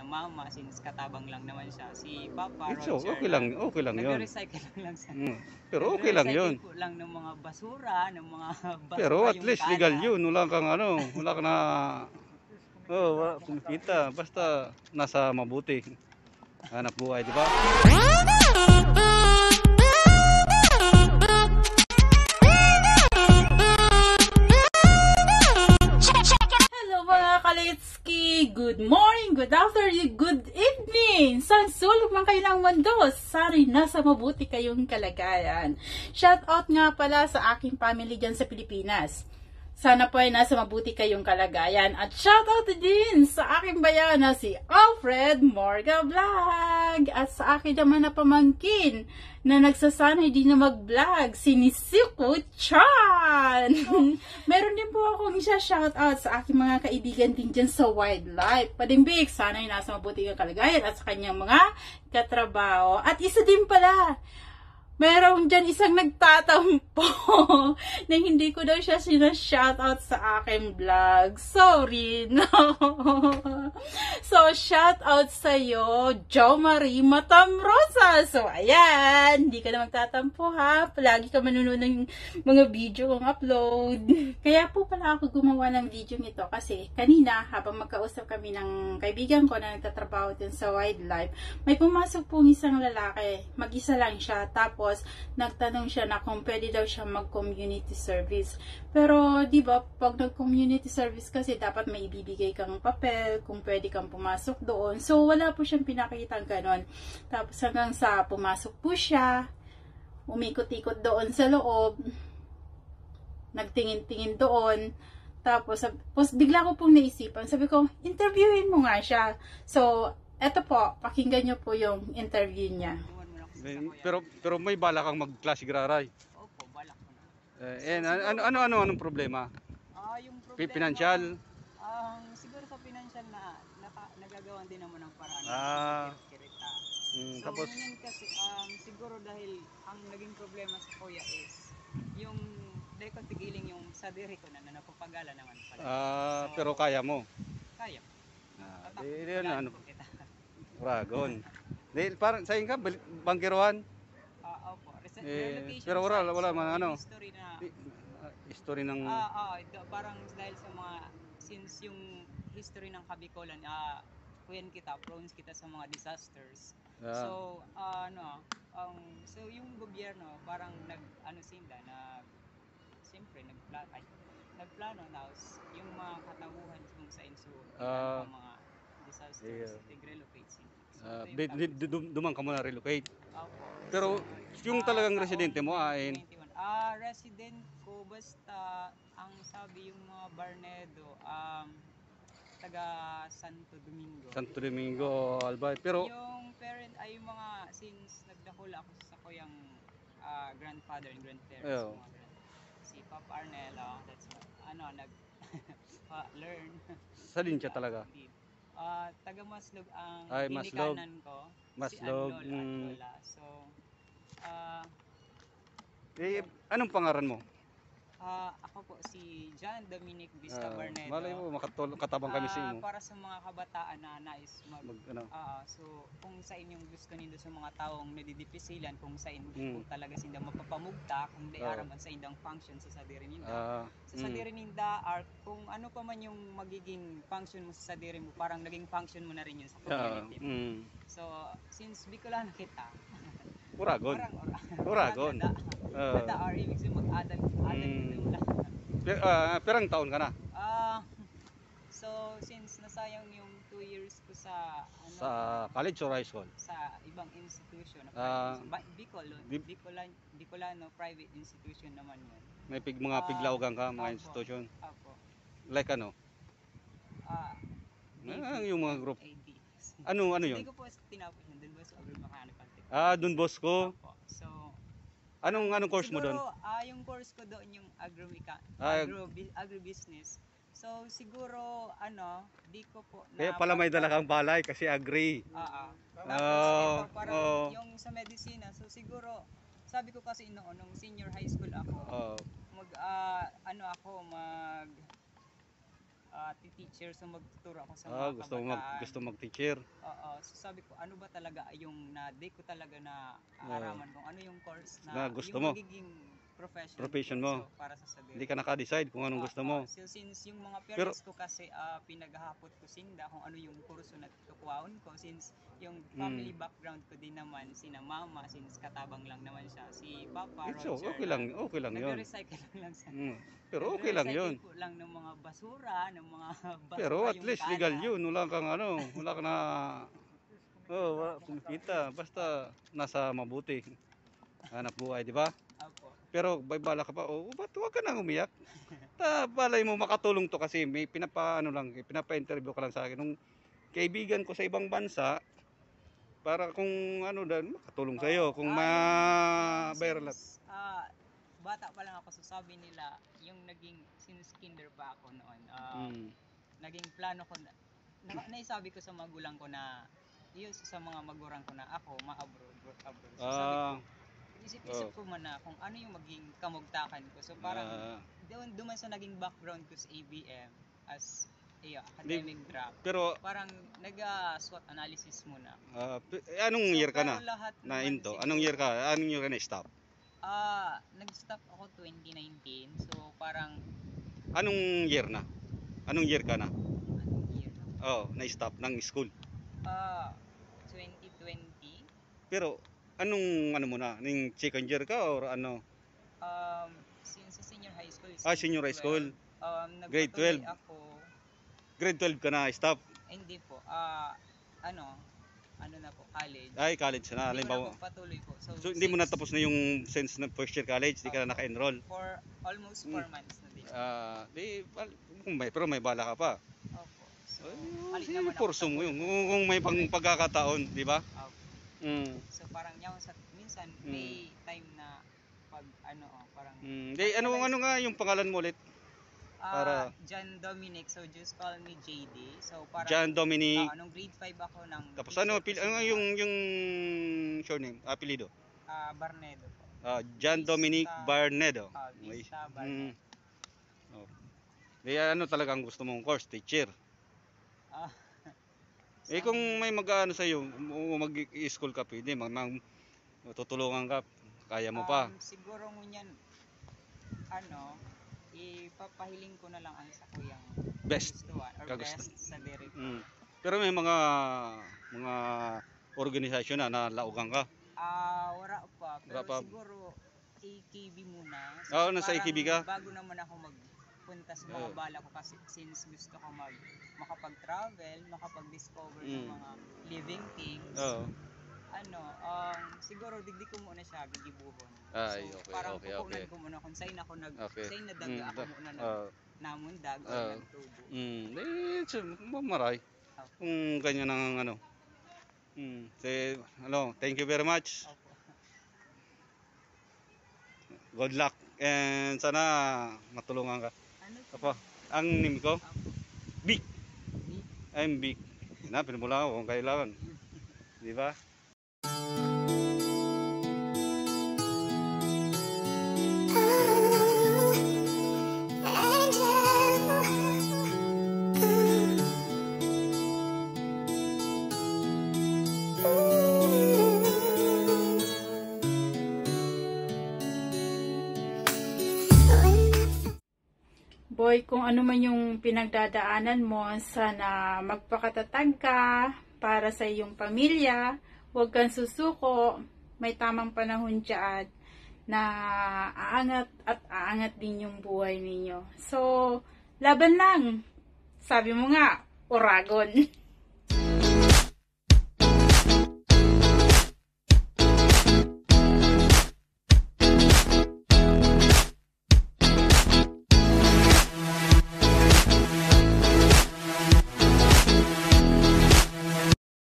mama since katabang lang naman siya. Si Papa It's Roger, okay lang yun. nagre-recycle lang siya. Pero okay lang yun. Nagre-recycle po lang ng mga basura, ng mga Pero basura at yung least kalat. legal yun. Wala kang wala ka na wala kumikita. Basta nasa mabuti. Hanap buhay, di ba? Hello mga Kalitski! Good morning, good afternoon, good evening! Saan sulok man kayo ng mundo, sana nasa mabuti kayong kalagayan. Shout out nga pala sa aking family dyan sa Pilipinas. Sana po ay nasa mabuti kayong kalagayan. At shout out din sa aking bayana si Alfred Morga Vlog. At sa akin naman na pamangkin na nagsasanay din na mag-vlog, si Nisiko Chan. Meron din po akong isa-shout out sa aking mga kaibigan din dyan sa wildlife. Padimbig, sana ay nasa mabuti kang kalagayan at sa kanyang mga katrabaho. At isa din pala, meron dyan isang nagtatampo na hindi ko daw siya sinashoutout sa aking vlog. Sorry, no. So, shoutout sa'yo, Jo Marie Matamrosa. So, ayan, hindi ka na magtatampo ha. Palagi ka manunod ng mga video kong upload. Kaya po pala ako gumawa ng video nito kasi kanina, habang magkausap kami ng kaibigan ko na nagtatrabaho din sa wildlife, may pumasok pong isang lalaki. Mag-isa lang siya. Tapos, nagtanong siya na kung pwede daw siya mag-community service. Pero, di ba, pag nag-community service kasi, dapat may ibibigay kang papel, kung pwede kang pumasok doon. So, wala po siyang pinakitang ganon. Tapos, hanggang sa pumasok po siya, umikot-ikot doon sa loob, nagtingin-tingin doon, tapos bigla ko pong naisipan, sabi ko, interviewin mo nga siya. So, eto po, pakinggan nyo po yung interview niya. Pero may bala kang mag-classic raray. Opo, balak ko na. Anong problema? Yung problema, Financial? siguro sa financial na nagagawan din naman ng paraan. Kirita. So, Tapos, ngayon kasi, siguro dahil ang naging problema sa kuya is, yung dahil ko tigiling yung sadiri ko na napapagala naman pala. So, pero kaya mo? kaya. Ragon. Dahil parang sa inyo ka, bangkiruan? Opo. Pero wala man history ng parang dahil sa mga since yung history ng Kabikolan, kuyan kita, prone kita sa mga disasters. So so yung gobyerno parang nagplano na yung mga katauhan kung sa inso mga disasters, relocate sila. Dumang ka muna relocate. Opo. Pero yung talagang residente mo Resident ko basta ang sabi yung mga Barnedo taga Santo Domingo. Albay. Pero yung parent ay mga since nagdakula ako sa kuyang grandfather and grandparents. Si Papa Arnella, that's learn. Sa Linsya talaga. Taga Maslog ang Maslog. ginikanan ko. Maslog. Si Lola. So, anong pangaran mo? ako po si John Dominic Vista Barnedo. Malay mo, katabang kami sa inyo. Para sa mga kabataan na nais so, kung sa inyong gusto nindo sa mga taong nadidipisilan, kung sa inyo kung talaga sinda mapapamugta, kung di araman sa indang function sa sadiri ninda. Sa sadiri ninda, kung ano pa man yung magiging function mo sa sadiri mo, parang naging function mo na rin yun sa community. So, since Bicolano kita, Uragon. Dada are ibig sabihin mag-add yung lahat. Perang taon ka na? So since nasayang yung 2 years ko sa college or high school? Sa ibang institution Bicolano private institution naman yun. May mga piglawagan ka, mga institution? Opo. Like ano? Yung mga group. Ano yun? Hindi ko po tinapos yun. Doon ba sa agro-mechanical? Don Bosco. So, anong course mo doon? Yung course ko doon yung agribusiness. So, siguro, di ko po Kaya pala may dala kang balay kasi agri. Tapos, parang yung sa medicina. So, siguro, sabi ko kasi noon, nung senior high school ako, teacher, so magtuturo ako sa mga kabataan. Gusto mag-teacher. Oo, so sabi ko, ano ba talaga yung na-day ko talaga na araman kung ano yung course na gusto yung mo. magiging Profession mo. So, para sa Hindi ka naka-decide kung anong gusto mo. So since yung mga parents ko kasi pinaghahapot ko sinda kung ano yung kurso na tukuhaon ko, since yung family background ko din naman, sina mama, since katabang lang naman siya, si papa, So, Roger, okay lang yun. nagre-recycle lang sa Pero okay lang yun. nagre-recycle po lang ng mga basura, ng mga basura. Pero at yung least kalat. legal yun. Wala ka na wala kumikita. Basta nasa mabuti. Hanap buhay, di ba? Opo. Pero may bala ka pa, ba't huwag ka nang umiyak? Balay mo makatulong to kasi may pinapa-interview ka lang sa akin. Nung kaibigan ko sa ibang bansa, para kung makatulong sa iyo, kung ma-viral. Bata pa lang ako, so sabi nila, yung since kinder pa ako noon, naging plano ko naisabi ko sa magulang ko na, sa mga magulang ko na ako, ma-abroad. So sabi ko, isip ko man na kung ano yung maging kamugtakan ko. So parang doon sa naging background ko sa ABM as academic track. Pero parang SWOT analysis muna. Anong year ka na? Lahat Na into? Anong year ka na-stop? Nag-stop ako 2019. So parang Anong year na? Anong year ka na? anong year? Na-stop ng school. 2020. Pero anong mo na? Ning second year ka or ano? Since sa senior high school. Senior high school. Grade 12. Nagpatuloy ako. Grade 12 ka na stop. Hindi po. Ano na po, college. College na. Hindi Halimbawa. ko na po patuloy po. So, So hindi mo natapos na yung sense na first year college, hindi ka na naka-enroll. For almost 4 months na din. Pero may bala ka pa. Opo. So, halit naman ako Porso mo yun. Kung may pagkakataon, di ba? Opo. So parang minsan may time na parang ano nga yung pangalan mo ulit? Para John Dominic, so just call me JD. So parang John Dominic. nung grade 5 ako ng Tapos yung surname, apelyido? Barnedo po. John Dominic Barnedo. Vista Barnedo. Talagang gusto mong course, teacher. So, Kung may mag-ano sa iyo, mag-i-school ka, pwede, tutulungan ka, kaya mo pa. Siguro ngunyan, ipapahiling ko na lang ang sa kuyang Best. gustuhan, or best sa diri. Pero may mga organisasyon na nalaugan ka. Wala pa. Pero Wala pa. siguro AKB muna. Nasa parang AKB ka? Bago naman ako magpunta sa mga bala ko, kasi since gusto ko makapag-travel, makapag-discover ng mga living things. Siguro digdi ko muna siya gigibuhon. Parang kukunan ko muna kung sa'yo ako sa'yo na daga ako muna namundag o nagtubo. Maray. Kung ganyan ang thank you very much. Good luck and sana matulungan ka. Ang name ko? Big. I'm Big. Hanapin mo lang ako kung kailangan. Di ba? Boy, kung ano man yung pinagdadaanan mo, sana magpakatatag ka para sa iyong pamilya. Huwag kang susuko. May tamang panahon dyan na aangat at aangat din yung buhay ninyo. So, laban lang. Sabi mo nga, Oragon.